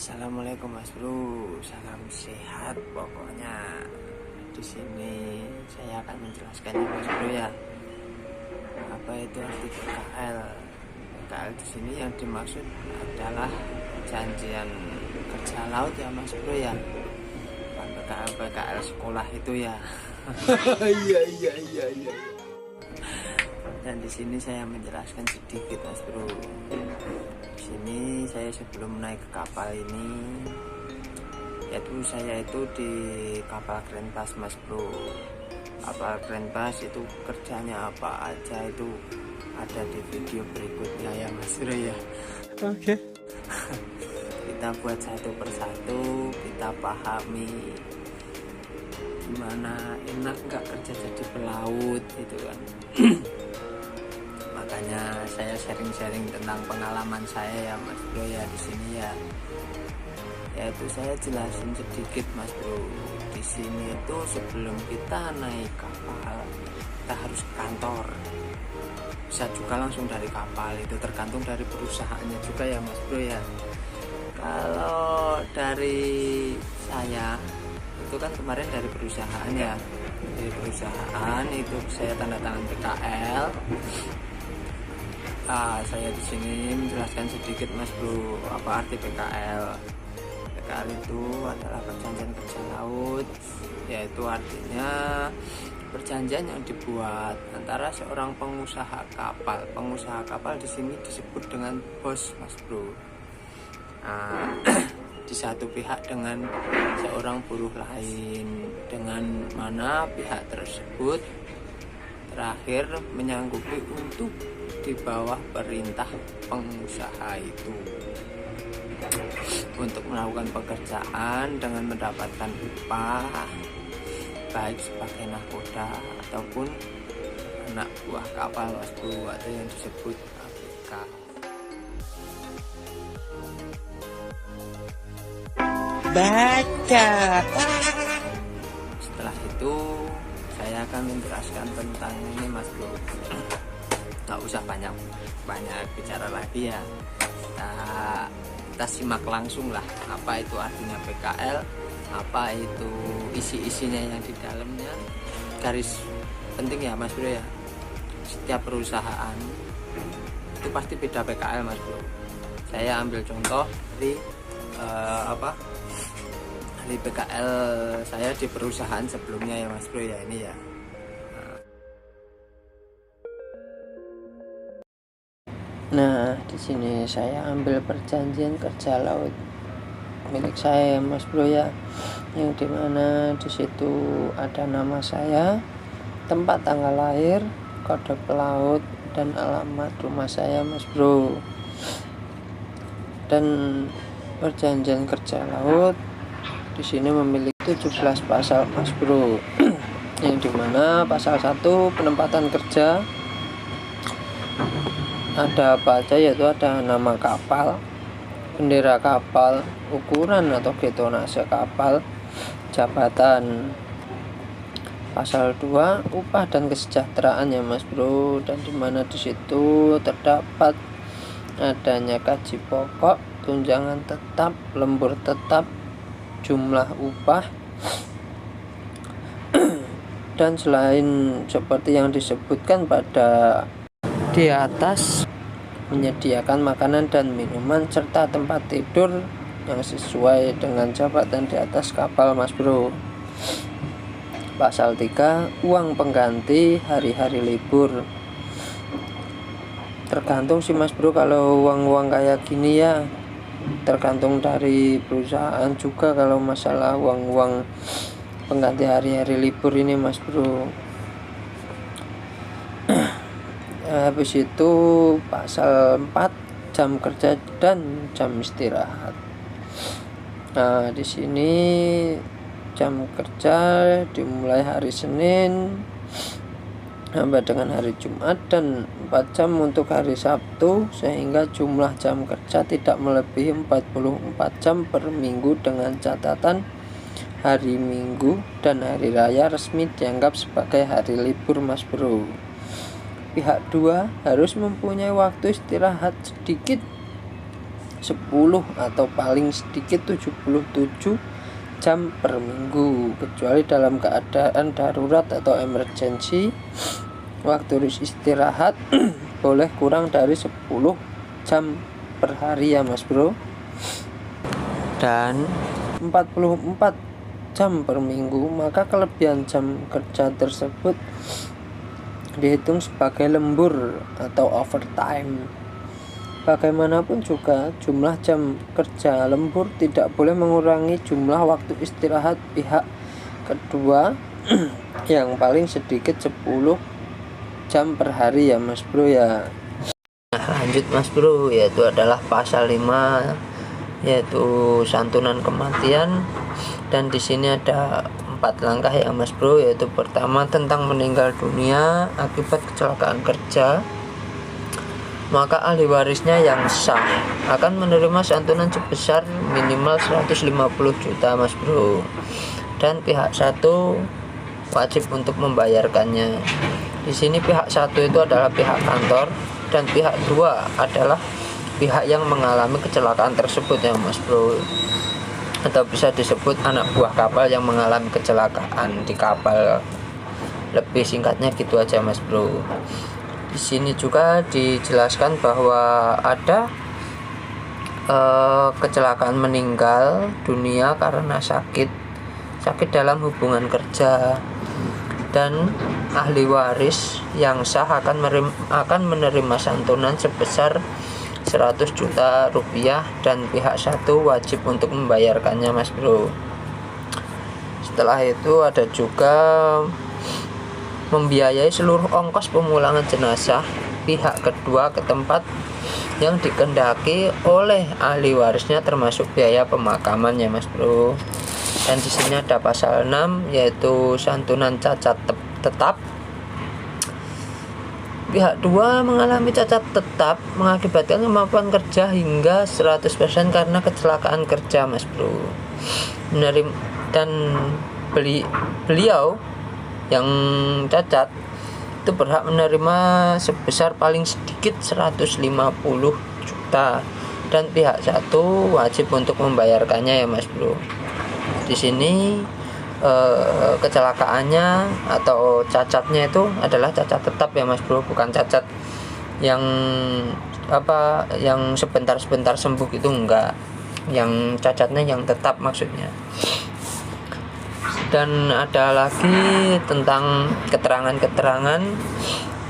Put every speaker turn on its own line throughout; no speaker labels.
Assalamualaikum Mas Bro, salam sehat pokoknya. Di sini saya akan menjelaskannya Mas Bro ya. Apa itu arti PKL? PKL di sini yang dimaksud adalah perjanjian kerja laut ya Mas Bro ya. Bukan PKL sekolah itu ya. Iya. Dan di sini saya menjelaskan sedikit Mas Bro. Di sini saya sebelum naik ke kapal ini, yaitu saya itu di kapal Grand Pass Mas Bro. Kapal Grand Pass itu kerjanya apa aja itu ada di video berikutnya ya Mas Bro ya.
Oke.
Kita buat satu persatu, kita pahami gimana enak nggak kerja jadi pelaut gitu kan. Makanya saya sharing-sharing tentang pengalaman saya ya Mas Bro ya di sini ya. Yaitu saya jelasin sedikit Mas Bro. Di sini itu sebelum kita naik kapal, kita harus ke kantor. Bisa juga langsung dari kapal, itu tergantung dari perusahaannya juga ya Mas Bro ya. Kalau dari saya itu kan kemarin dari perusahaan ya. Dari perusahaan itu saya tanda tangan PKL. Saya di sini menjelaskan sedikit Mas Bro apa arti PKL. PKL itu adalah perjanjian kerja laut, yaitu artinya perjanjian yang dibuat antara seorang pengusaha kapal. Pengusaha kapal di sini disebut dengan bos Mas Bro. Di satu pihak dengan seorang buruh lain, dengan mana pihak tersebut terakhir menyanggupi untuk di bawah perintah pengusaha itu untuk melakukan pekerjaan dengan mendapatkan upah baik sebagai nahkoda ataupun anak buah kapal Mas Bro, atau yang disebut ABK.
Baca.
Setelah itu saya akan menjelaskan tentang ini Mas Bro. Nggak usah banyak bicara lagi ya. Kita simak langsung lah apa itu artinya PKL, apa itu isi-isinya yang di dalamnya. Garis penting ya Mas Bro ya. Setiap perusahaan itu pasti beda PKL Mas Bro. Saya ambil contoh dari dari PKL saya di perusahaan sebelumnya ya Mas Bro ya, ini ya. Nah, di sini saya ambil perjanjian kerja laut milik saya Mas Bro ya, yang dimana di situ ada nama saya, tempat tanggal lahir, kode pelaut, dan alamat rumah saya Mas Bro. Dan perjanjian kerja laut di sini memiliki 17 pasal Mas Bro. Yang dimana pasal 1 penempatan kerja ada apa aja, yaitu ada nama kapal, bendera kapal, ukuran atau getonase kapal, jabatan. Pasal 2 upah dan kesejahteraan ya Mas Bro, dan dimana di situ terdapat adanya gaji pokok, tunjangan tetap, lembur tetap, jumlah upah. Dan selain seperti yang disebutkan pada di atas, menyediakan makanan dan minuman serta tempat tidur yang sesuai dengan jabatan di atas kapal Mas Bro. Pasal 3 uang pengganti hari-hari libur. Tergantung sih Mas Bro, kalau uang-uang kayak gini ya tergantung dari perusahaan juga kalau masalah uang-uang pengganti hari-hari libur ini Mas Bro. Habis itu pasal 4 jam kerja dan jam istirahat. Nah, di sini jam kerja dimulai hari Senin sampai dengan hari Jumat, dan 4 jam untuk hari Sabtu, sehingga jumlah jam kerja tidak melebihi 44 jam per minggu, dengan catatan hari Minggu dan hari raya resmi dianggap sebagai hari libur Mas Bro. Pihak 2 harus mempunyai waktu istirahat sedikit 10 atau paling sedikit 77 jam per minggu, kecuali dalam keadaan darurat atau emergensi. Waktu istirahat boleh kurang dari 10 jam per hari ya Mas Bro, dan 44 jam per minggu. Maka kelebihan jam kerja tersebut dihitung sebagai lembur atau overtime. Bagaimanapun juga, jumlah jam kerja lembur tidak boleh mengurangi jumlah waktu istirahat pihak kedua yang paling sedikit 10 jam per hari ya Mas Bro ya. Nah, lanjut Mas Bro, yaitu adalah pasal 5, yaitu santunan kematian. Dan di sini ada 4 langkah ya Mas Bro, yaitu pertama tentang meninggal dunia akibat kecelakaan kerja, maka ahli warisnya yang sah akan menerima santunan sebesar minimal 150 juta Mas Bro, dan pihak satu wajib untuk membayarkannya. Di sini pihak satu itu adalah pihak kantor, dan pihak dua adalah pihak yang mengalami kecelakaan tersebut ya Mas Bro, atau bisa disebut anak buah kapal yang mengalami kecelakaan di kapal. Lebih singkatnya gitu aja Mas Bro. Di sini juga dijelaskan bahwa ada kecelakaan meninggal dunia karena sakit dalam hubungan kerja, dan ahli waris yang sah akan menerima santunan sebesar 100 juta rupiah, dan pihak satu wajib untuk membayarkannya Mas Bro. Setelah itu ada juga membiayai seluruh ongkos pemulangan jenazah pihak kedua ke tempat yang dikehendaki oleh ahli warisnya, termasuk biaya pemakamannya Mas Bro. Dan di sini ada pasal 6, yaitu santunan cacat tetap. Pihak 2 mengalami cacat tetap mengakibatkan kemampuan kerja hingga 100% karena kecelakaan kerja Mas Bro. Dan beliau yang cacat itu berhak menerima sebesar paling sedikit 150 juta, dan pihak satu wajib untuk membayarkannya ya Mas Bro. Di sini kecelakaannya atau cacatnya itu adalah cacat tetap ya Mas Bro, bukan cacat yang yang sebentar sembuh itu enggak, yang cacatnya yang tetap maksudnya. Dan ada lagi tentang keterangan-keterangan,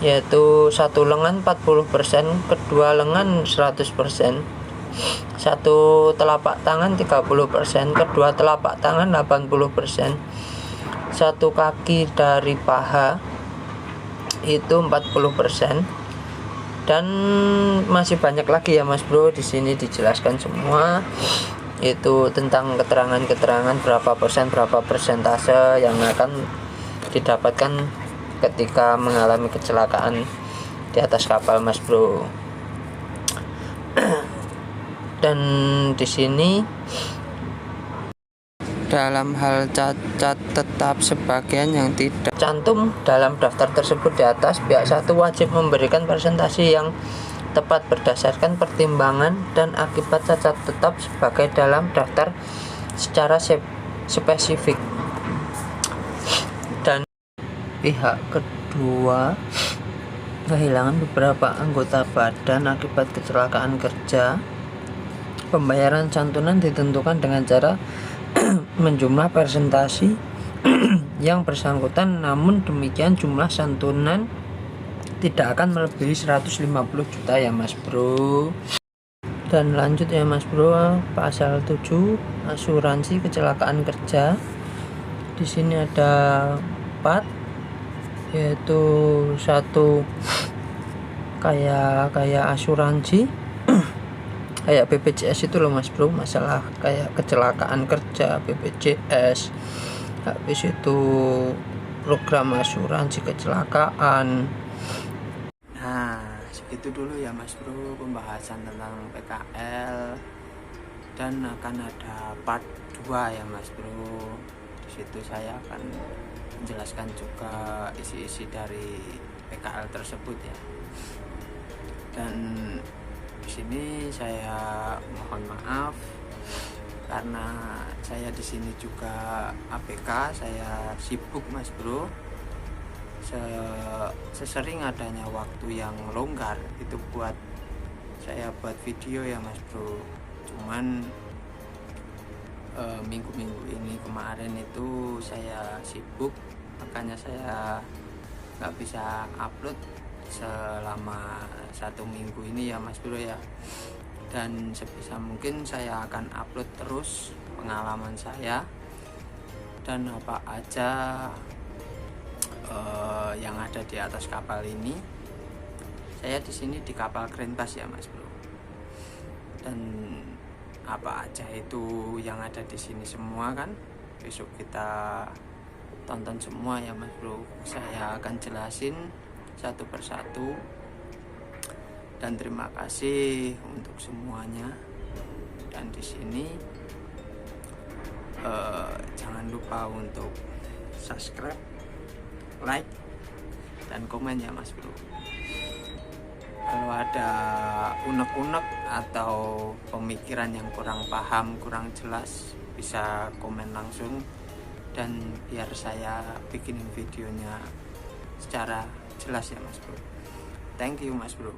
yaitu satu lengan 40%, kedua lengan 100%, satu telapak tangan 30%, kedua telapak tangan 80%, satu kaki dari paha itu 40%, dan masih banyak lagi ya Mas Bro. Di sini dijelaskan semua, itu tentang keterangan-keterangan berapa persentase yang akan didapatkan ketika mengalami kecelakaan di atas kapal Mas Bro. Dan di sini dalam hal cacat tetap sebagian yang tidak cantum dalam daftar tersebut di atas, pihak satu wajib memberikan presentasi yang tepat berdasarkan pertimbangan dan akibat cacat tetap sebagai dalam daftar secara spesifik. Dan pihak kedua kehilangan beberapa anggota badan akibat kecelakaan kerja, pembayaran santunan ditentukan dengan cara menjumlah presentasi yang bersangkutan, namun demikian jumlah santunan tidak akan melebihi 150 juta ya Mas Bro. Dan lanjut ya Mas Bro, pasal 7 asuransi kecelakaan kerja. Di sini ada 4, yaitu satu kayak asuransi kayak BPJS itu loh Mas Bro, masalah kayak kecelakaan kerja BPJS. Habis itu program asuransi kecelakaan. Nah, segitu dulu ya Mas Bro pembahasan tentang PKL, dan akan ada part 2 ya Mas Bro. Di situ saya akan menjelaskan juga isi-isi dari PKL tersebut ya. Dan di sini saya mohon maaf karena saya di sini juga APK, saya sibuk Mas Bro. Sesering adanya waktu yang longgar itu buat saya buat video ya Mas Bro. Cuman minggu-minggu ini kemarin itu saya sibuk, makanya saya nggak bisa upload selama 1 minggu ini ya Mas Bro ya. Dan sebisa mungkin saya akan upload terus pengalaman saya dan apa aja yang ada di atas kapal ini. Saya di sini di kapal Grand Bass ya Mas Bro, dan apa aja itu yang ada di sini semua kan besok kita tonton semua ya Mas Bro. Saya akan jelasin satu persatu, dan terima kasih untuk semuanya. Dan di sini jangan lupa untuk subscribe, like, dan komen ya Mas Bro. Kalau ada unek-unek atau pemikiran yang kurang paham, kurang jelas, bisa komen langsung, dan biar saya bikinin videonya secara jelas ya Mas Bro. Thank you Mas Bro.